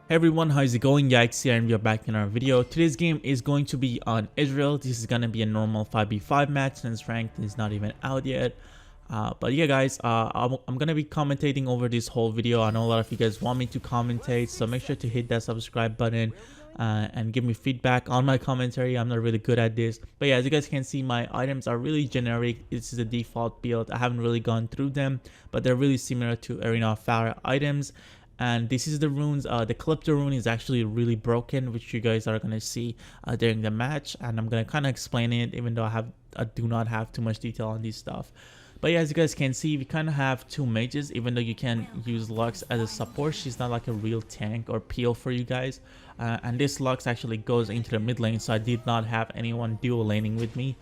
Hey everyone, how's it going? Yikes here, and we are back in our video. Today's game is going to be on Ezreal. This is gonna be a normal 5v5 match since ranked is not even out yet. But yeah guys, I'm gonna be commentating over this whole video. I know a lot of you guys want me to commentate, so make sure to hit that subscribe button and give me feedback on my commentary. I'm not really good at this, but yeah, as you guys can see, my items are really generic. This is a default build. I haven't really gone through them, but they're really similar to Arena of Valor items. And this is the runes. The Calypso rune is actually really broken, which you guys are gonna see during the match, and I'm gonna kind of explain it, even though I do not have too much detail on this stuff. But yeah, as you guys can see, we kind of have two mages, even though you can use Lux as a support. She's not like a real tank or peel for you guys. And this Lux actually goes into the mid lane, so I did not have anyone dual laning with me.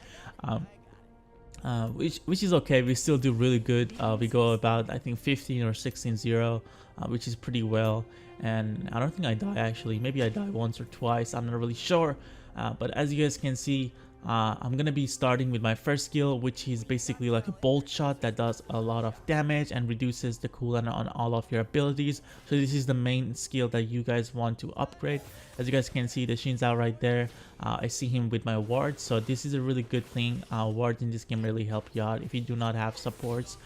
Which is okay. We still do really good. We go about, I think, 15 or 16-0, which is pretty well. And I don't think I die actually. Maybe I die once or twice. I'm not really sure. But as you guys can see, I'm gonna be starting with my first skill, which is basically like a bolt shot that does a lot of damage and reduces the cooldown on all of your abilities. So this is the main skill that you guys want to upgrade. As you guys can see, the Shin's out right there. I see him with my ward, so this is a really good thing. Wards in this game really help you out if you do not have supports.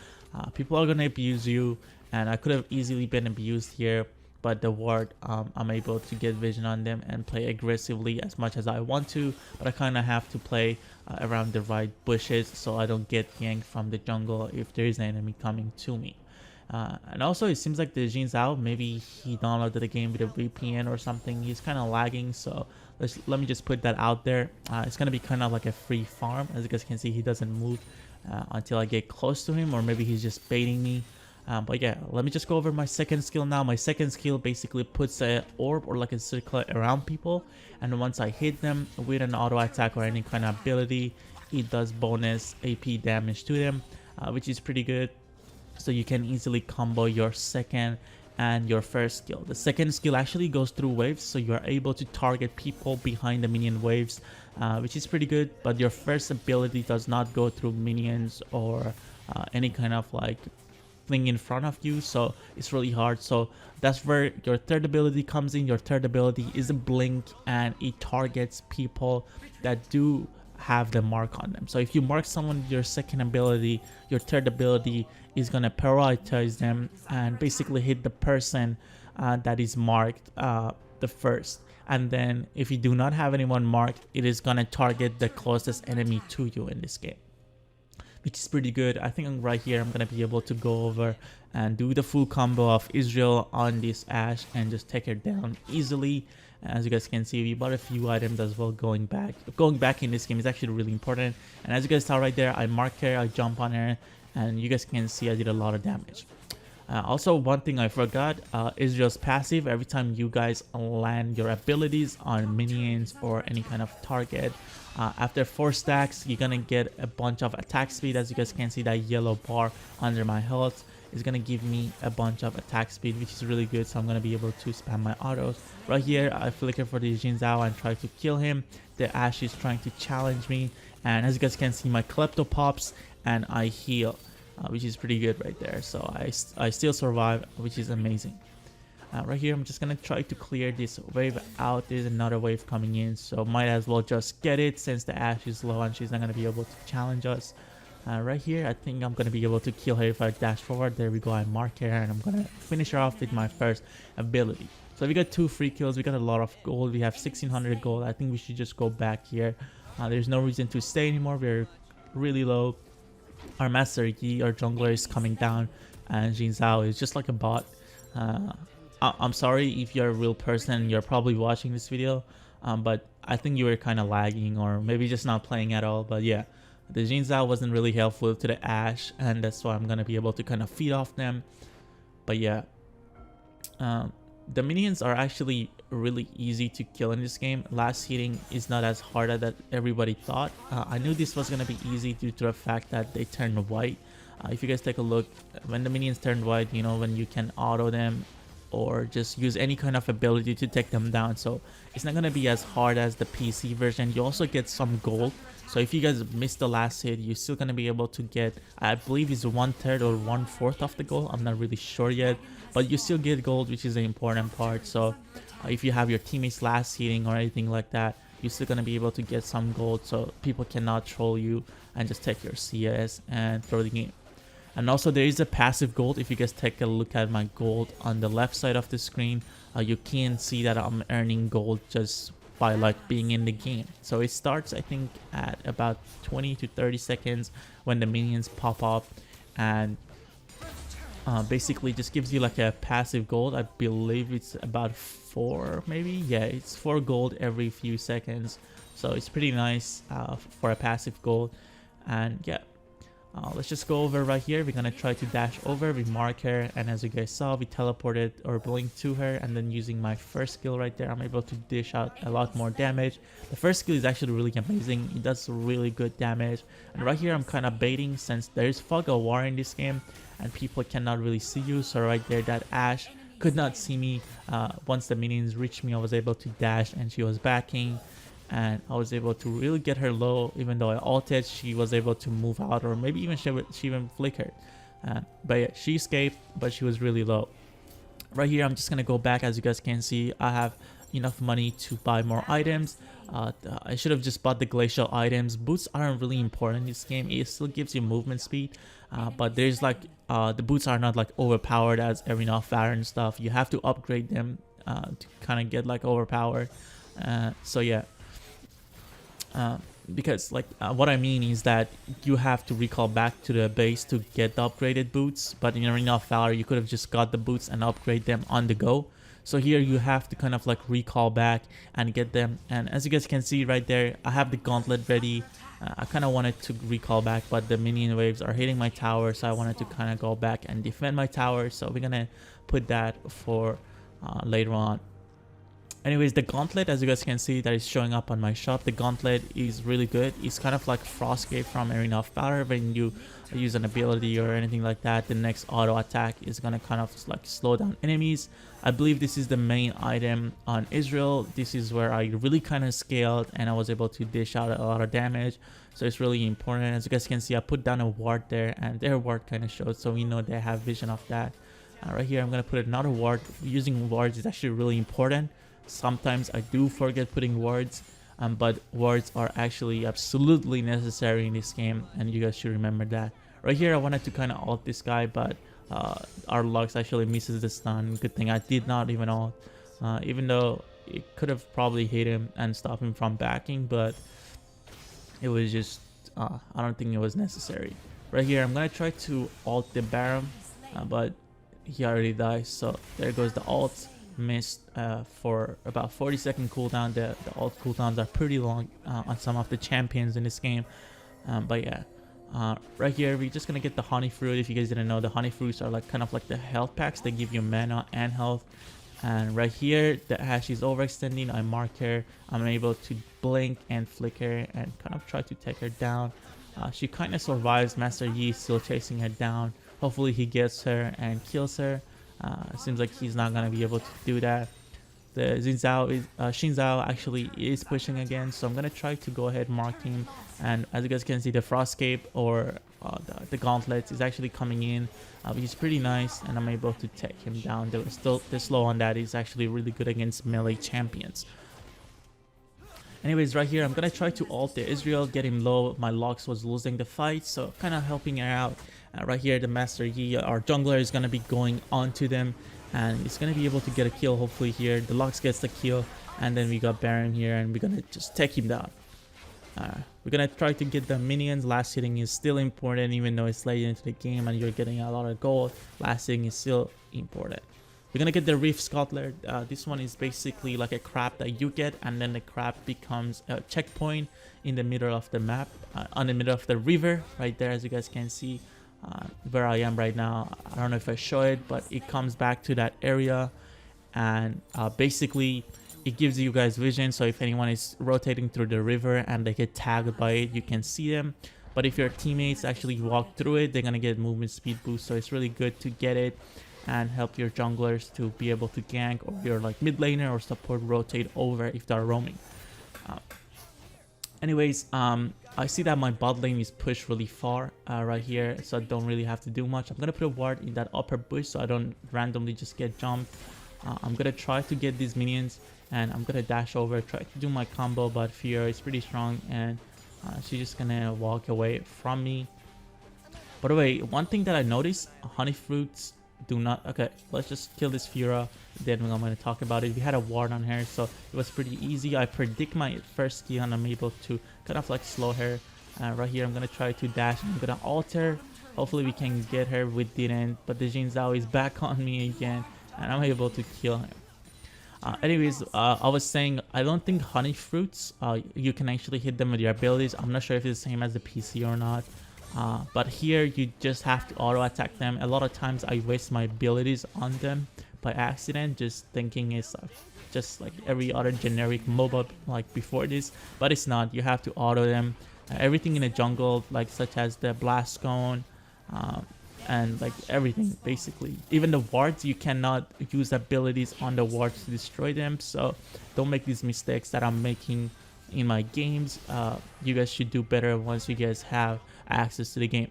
People are gonna abuse you, and I could have easily been abused here, but the ward, I'm able to get vision on them and play aggressively as much as I want to, but I kind of have to play around the right bushes so I don't get yanked from the jungle if there is an enemy coming to me. And also, it seems like the Jin's out. Maybe he downloaded the game with a VPN or something. He's kind of lagging, so let me just put that out there. It's gonna be kind of like a free farm. As you guys can see, he doesn't move until I get close to him, or maybe he's just baiting me. But yeah, let me just go over my second skill now. My second skill basically puts a orb or like a circle around people, and once I hit them with an auto attack or any kind of ability, it does bonus AP damage to them, which is pretty good. So you can easily combo your second and your first skill. The second skill actually goes through waves, so you are able to target people behind the minion waves, which is pretty good. But your first ability does not go through minions or any kind of like thing in front of you, so it's really hard. So that's where your third ability comes in. Your third ability is a blink, and it targets people that do have the mark on them. So if you mark someone with your second ability, your third ability is gonna prioritize them and basically hit the person that is marked the first. And then if you do not have anyone marked, it is gonna target the closest enemy to you in this game, which is pretty good. I think right here I'm gonna be able to go over and do the full combo of Ezreal on this Ashe and just take her down easily. As you guys can see, we bought a few items as well. Going back in this game is actually really important. And as you guys saw right there, I mark her, I jump on her, and you guys can see I did a lot of damage. Also, one thing I forgot, Ezreal's passive. Every time you guys land your abilities on minions or any kind of target, after 4 stacks, you're gonna get a bunch of attack speed. As you guys can see, that yellow bar under my health is gonna give me a bunch of attack speed, which is really good. So I'm gonna be able to spam my autos. Right here, I flicker for the Jin Zhao and try to kill him. The Ashe is trying to challenge me, and as you guys can see, my Klepto pops and I heal, which is pretty good right there. So I still survive, which is amazing. Right here, I'm just gonna try to clear this wave out. There's another wave coming in, so might as well just get it since the Ashe is low and she's not gonna be able to challenge us. Right here, I think I'm gonna be able to kill her if I dash forward. There we go, I mark her, and I'm gonna finish her off with my first ability. So we got 2 free kills. We got a lot of gold. We have 1600 gold. I think we should just go back here. There's no reason to stay anymore. We're really low. Our Master Yi, our jungler, is coming down, and Jin Zhao is just like a bot. I'm sorry if you're a real person, you're probably watching this video, but I think you were kind of lagging or maybe just not playing at all. But yeah, the Jin Zhao wasn't really helpful to the Ashe, and that's why I'm gonna be able to kind of feed off them. But yeah, the minions are actually really easy to kill in this game. Last hitting is not as hard as that everybody thought. I knew this was gonna be easy due to the fact that they turned white. If you guys take a look, when the minions turn white, you know, when you can auto them or just use any kind of ability to take them down. So it's not gonna be as hard as the PC version. You also get some gold. So if you guys miss the last hit, you're still gonna be able to get, I believe it's 1/3 or 1/4 of the gold. I'm not really sure yet, but you still get gold, which is the important part. So if you have your teammates last hitting or anything like that, you're still gonna be able to get some gold, so people cannot troll you and just take your CS and throw the game. And also there is a passive gold. If you guys take a look at my gold on the left side of the screen, you can see that I'm earning gold just by like being in the game. So it starts, I think, at about 20 to 30 seconds when the minions pop up, and basically just gives you like a passive gold. I believe it's about 4, maybe, yeah, it's 4 gold every few seconds, so it's pretty nice for a passive gold. And yeah, let's just go over right here. We're gonna try to dash over. We mark her, and as you guys saw, we teleported or blinked to her, and then using my first skill right there, I'm able to dish out a lot more damage. The first skill is actually really amazing. It does really good damage. And right here I'm kind of baiting, since there's fog of war in this game and people cannot really see you. So right there, that Ashe could not see me. Once the minions reached me, I was able to dash, and she was backing, and I was able to really get her low. Even though I ulted, she was able to move out, or maybe even she even flickered. But yeah, she escaped, but she was really low. Right here, I'm just gonna go back. As you guys can see, I have enough money to buy more items. I should have just bought the glacial items. Boots aren't really important in this game. It still gives you movement speed, but there's like the boots are not like overpowered as arena of valor and stuff. You have to upgrade them to kind of get like overpowered. So yeah, because like what I mean is that you have to recall back to the base to get the upgraded boots, but in arena of valor you could have just got the boots and upgrade them on the go. So here you have to kind of like recall back and get them. And as you guys can see right there, I have the gauntlet ready. I kind of wanted to recall back, but the minion waves are hitting my tower, so I wanted to kind of go back and defend my tower. So we're gonna put that for later on. Anyways, the gauntlet, as you guys can see, that is showing up on my shop, the gauntlet is really good. It's kind of like Frostgate from Arena of Valor. When you use an ability or anything like that, the next auto attack is gonna kind of like slow down enemies. I believe this is the main item on Ezreal. This is where I really kind of scaled, and I was able to dish out a lot of damage. So it's really important. As you guys can see, I put down a ward there, and their ward kind of showed, so we know they have vision of that. Right here, I'm gonna put another ward. Using wards is actually really important. Sometimes I do forget putting wards, but wards are actually absolutely necessary in this game, and you guys should remember that. Right here, I wanted to kind of ult this guy, but our Lux actually misses the stun. Good thing I did not even ult, even though it could have probably hit him and stop him from backing, but it was just I don't think it was necessary. Right here, I'm gonna try to ult the Baron, but he already died, so there goes the ult. Missed for about 40-second cooldown. The ult cooldowns are pretty long on some of the champions in this game, but yeah, right here we're just gonna get the honey fruit. If you guys didn't know, the honey fruits are like kind of like the health packs. They give you mana and health. And right here, the Ashe is overextending. I mark her. I'm able to blink and flicker and kind of try to take her down. She kind of survives. Master Yi is still chasing her down. Hopefully he gets her and kills her. It seems like he's not gonna be able to do that. The Xin Zhao actually is pushing again, so I'm gonna try to go ahead and mark him. And as you guys can see, the Frostcape or the Gauntlet is actually coming in, which is pretty nice, and I'm able to take him down. The slow on that is actually really good against melee champions. Anyways, right here, I'm gonna try to ult the Ezreal, get him low. My Lux was losing the fight, so kind of helping her out. Right here, the Master Yi, our jungler, is gonna be going onto them, and it's gonna be able to get a kill. Hopefully here, the Lux gets the kill, and then we got Baron here, and we're gonna just take him down. We're gonna try to get the minions. Last hitting is still important, even though it's late into the game and you're getting a lot of gold. Last hitting is still important. We're gonna get the Reef Scuttler. This one is basically like a crab that you get, and then the crab becomes a checkpoint in the middle of the map, on the middle of the river right there, as you guys can see. Where I am right now, I don't know if I show it, but it comes back to that area, and basically it gives you guys vision. So if anyone is rotating through the river and they get tagged by it, you can see them. But if your teammates actually walk through it, they're gonna get movement speed boost, so it's really good to get it. and help your junglers to be able to gank, or your like mid laner or support rotate over if they're roaming. Anyways, I see that my bot lane is pushed really far right here, so I don't really have to do much. I'm gonna put a ward in that upper bush so I don't randomly just get jumped. I'm gonna try to get these minions, and I'm gonna dash over, try to do my combo, but Fiora is pretty strong, and she's just gonna walk away from me. By the way, one thing that I noticed, honey fruits do not... Okay, let's just kill this Fiora, then I'm going to talk about it. We had a ward on her, so it was pretty easy. I predict my first skill, and I'm able to kind of like slow her. Right here, I'm going to try to dash. I'm going to alter. Hopefully we can get her. We didn't, but the Jin Zhao is back on me again, and I'm able to kill him. Anyways, I was saying, I don't think honey fruits, you can actually hit them with your abilities. I'm not sure if it's the same as the PC or not. But here you just have to auto attack them. A lot of times I waste my abilities on them by accident, just thinking it's just like every other generic MOBA like before this, but it's not. You have to auto them. Everything in the jungle, like such as the blast cone, and like everything basically. Even the wards, you cannot use abilities on the wards to destroy them. So don't make these mistakes that I'm making in my games. You guys should do better once you guys have access to the game.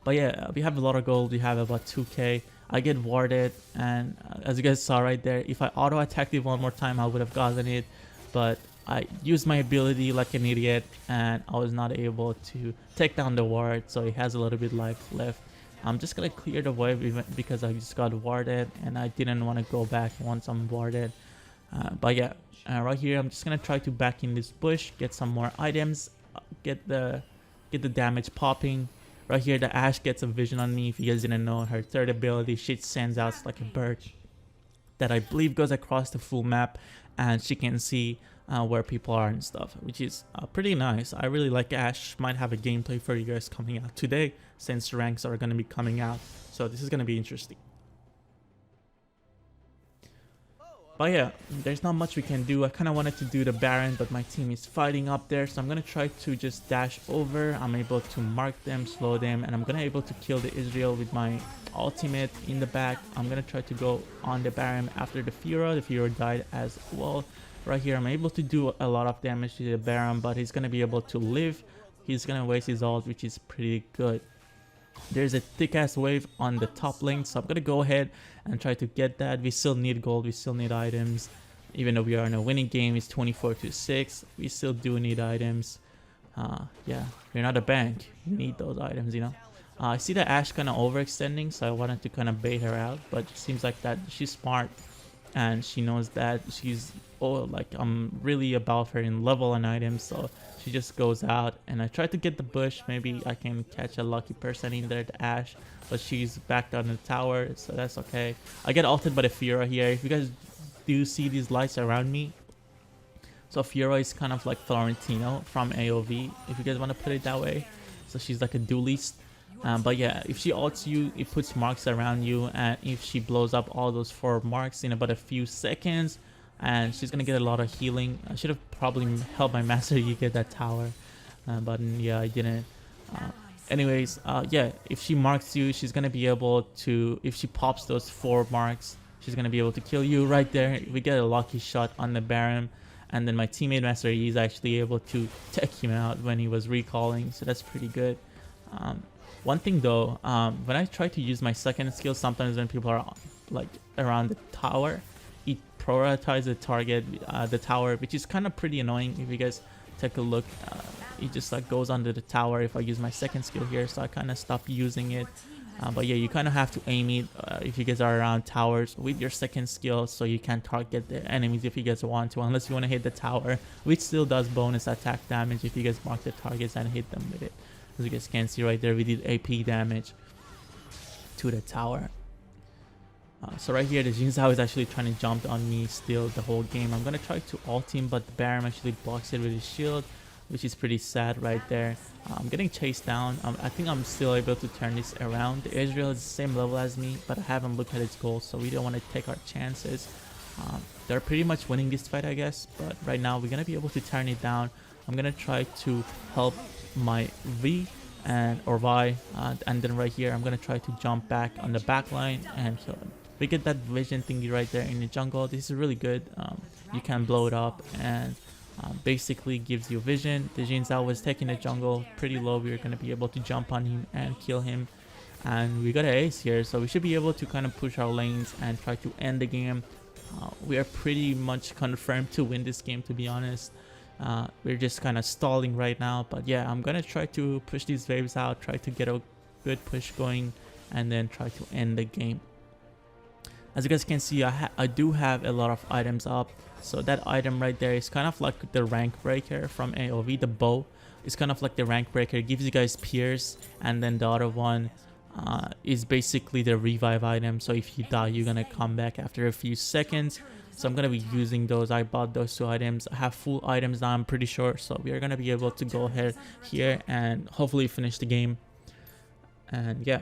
But yeah, we have a lot of gold. We have about 2k. I get warded, and as you guys saw right there, if I auto attacked it one more time, I would have gotten it, but I used my ability like an idiot, and I was not able to take down the ward, so it has a little bit life left. I'm just gonna clear the wave because I just got warded, and I didn't want to go back once I'm warded. But yeah, right here I'm just gonna try to back in this bush, get some more items, get the damage popping. Right here, the Ashe gets a vision on me. If you guys didn't know, her third ability, she sends out like a bird that I believe goes across the full map, and she can see where people are and stuff, which is pretty nice. I really like Ashe. Might have a gameplay for you guys coming out today, since ranks are going to be coming out, so this is going to be interesting. But yeah, there's not much we can do. I kind of wanted to do the Baron, but my team is fighting up there, so I'm going to try to just dash over. I'm able to mark them, slow them, and I'm going to able to kill the Ezreal with my ultimate in the back. I'm going to try to go on the Baron after the Fiora. The Fiora died as well. Right here, I'm able to do a lot of damage to the Baron, but he's going to be able to live. He's going to waste his ult, which is pretty good. There's a thick ass wave on the top lane, so I'm gonna go ahead and try to get that. We still need gold, we still need items, even though we are in a winning game. It's 24-6. We still do need items. Yeah, you're not a bank, you need those items, you know. I see that Ashe kind of overextending, so I wanted to kind of bait her out, but it seems like that she's smart and she knows that she's like I'm really above her in level and items, so she just goes out. And I tried to get the bush, maybe I can catch a lucky person in there, the Ashe, but she's back down the tower, so that's okay. I get ulted by the Fiora here. If you guys do see these lights around me, so Fiora is kind of like Florentino from AOV, if you guys want to put it that way. So she's like a duelist. But yeah, if she ults you, it puts marks around you, and if she blows up all those 4 marks in about a few seconds, and she's gonna get a lot of healing. I should have probably helped my master you get that tower, but yeah, I didn't. Anyways, yeah, if she marks you, she's gonna be able to, if she pops those 4 marks, she's gonna be able to kill you right there. We get a lucky shot on the Baron, and then my teammate Master Yi is actually able to take him out when he was recalling, so that's pretty good. One thing though, when I try to use my second skill, sometimes when people are like around the tower, it prioritizes the target, the tower, which is kind of pretty annoying. If you guys take a look, it just like goes under the tower if I use my second skill here, so I kind of stopped using it. But yeah, you kind of have to aim it if you guys are around towers with your second skill, so you can target the enemies if you guys want to, unless you want to hit the tower, which still does bonus attack damage if you guys mark the targets and hit them with it. As you guys can see right there, we did AP damage to the tower. So right here, the Jin Zhao is actually trying to jump on me still the whole game. I'm going to try to ult him, but the Baron actually blocks it with his shield, which is pretty sad right there. I'm getting chased down. I think I'm still able to turn this around. The Ezreal is the same level as me, but I haven't looked at its goals, so we don't want to take our chances. They're pretty much winning this fight, I guess, but right now we're going to be able to turn it down. I'm going to try to help my V and or Y, and then right here I'm gonna try to jump back on the back line and kill him. We get that vision thingy right there in the jungle. This is really good. You can blow it up and basically gives you vision. The Jin Zhao was taking the jungle pretty low. We are gonna be able to jump on him and kill him, and we got an ace here, so we should be able to kind of push our lanes and try to end the game. We are pretty much confirmed to win this game, to be honest. We're just kind of stalling right now, but yeah, I'm gonna try to push these waves out, try to get a good push going, and then try to end the game. As you guys can see, I do have a lot of items up. So that item right there is kind of like the rank breaker from AoV. The bow is kind of like the rank breaker. It gives you guys pierce, and then the other one is basically the revive item. So if you die, you're gonna come back after a few seconds. So I'm gonna be using those. I bought those two items. I have full items now, I'm pretty sure. So we are gonna be able to go ahead here and hopefully finish the game. And yeah.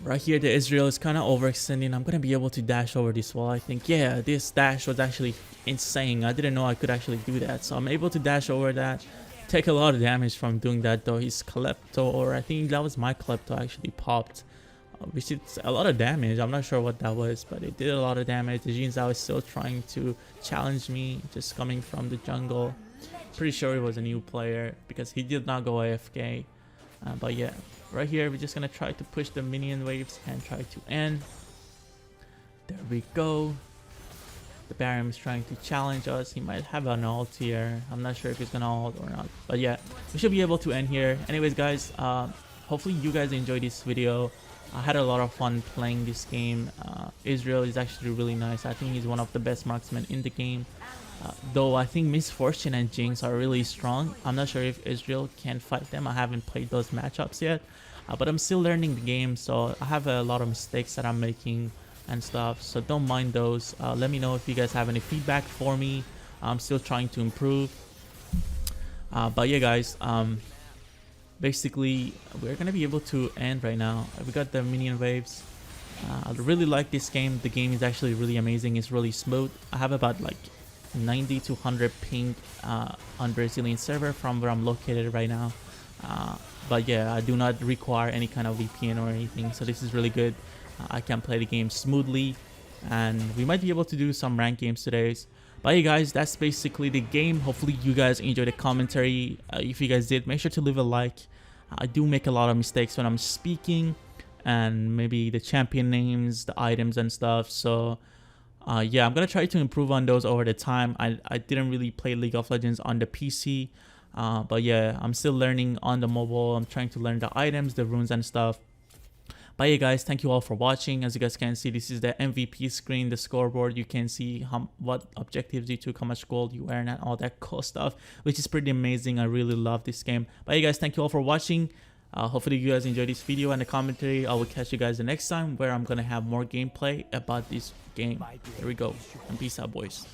Right here, the Ezreal is kind of overextending. I'm gonna be able to dash over this wall, I think. Yeah, this dash was actually insane. I didn't know I could actually do that. So I'm able to dash over that. Take a lot of damage from doing that though. His Klepto, or I think that was my Klepto, actually popped. Which is a lot of damage. I'm not sure what that was, but it did a lot of damage. The Jin Zhao is still trying to challenge me, just coming from the jungle. Pretty sure he was a new player because he did not go AFK. But yeah, right here we're just gonna try to push the minion waves and try to end. There we go. The Baron is trying to challenge us. He might have an ult here. I'm not sure if he's gonna ult or not, but yeah, we should be able to end here. Anyways guys, hopefully you guys enjoyed this video. I had a lot of fun playing this game. Ezreal is actually really nice. I think he's one of the best marksmen in the game. Though I think Misfortune and Jinx are really strong. I'm not sure if Ezreal can fight them. I haven't played those matchups yet, but I'm still learning the game, so I have a lot of mistakes that I'm making and stuff, so don't mind those. Let me know if you guys have any feedback for me. I'm still trying to improve. But yeah guys, basically we're gonna be able to end right now. We got the minion waves. I really like this game. The game is actually really amazing. It's really smooth. I have about like 90 to 100 ping on Brazilian server from where I'm located right now. But yeah, I do not require any kind of VPN or anything, so this is really good. I can play the game smoothly, and we might be able to do some ranked games today. But hey guys, that's basically the game. Hopefully you guys enjoyed the commentary. If you guys did, make sure to leave a like. I do make a lot of mistakes when I'm speaking, and maybe the champion names, the items and stuff, so yeah, I'm gonna try to improve on those over the time. I didn't really play League of Legends on the PC, but yeah, I'm still learning on the mobile. I'm trying to learn the items, the runes and stuff. But yeah guys, thank you all for watching. As you guys can see, this is the MVP screen, the scoreboard. You can see what objectives you took, how much gold you earn, and all that cool stuff, which is pretty amazing. I really love this game. But yeah guys, thank you all for watching. Hopefully you guys enjoyed this video and the commentary. I will catch you guys the next time, where I'm gonna have more gameplay about this game. There we go, and peace out boys.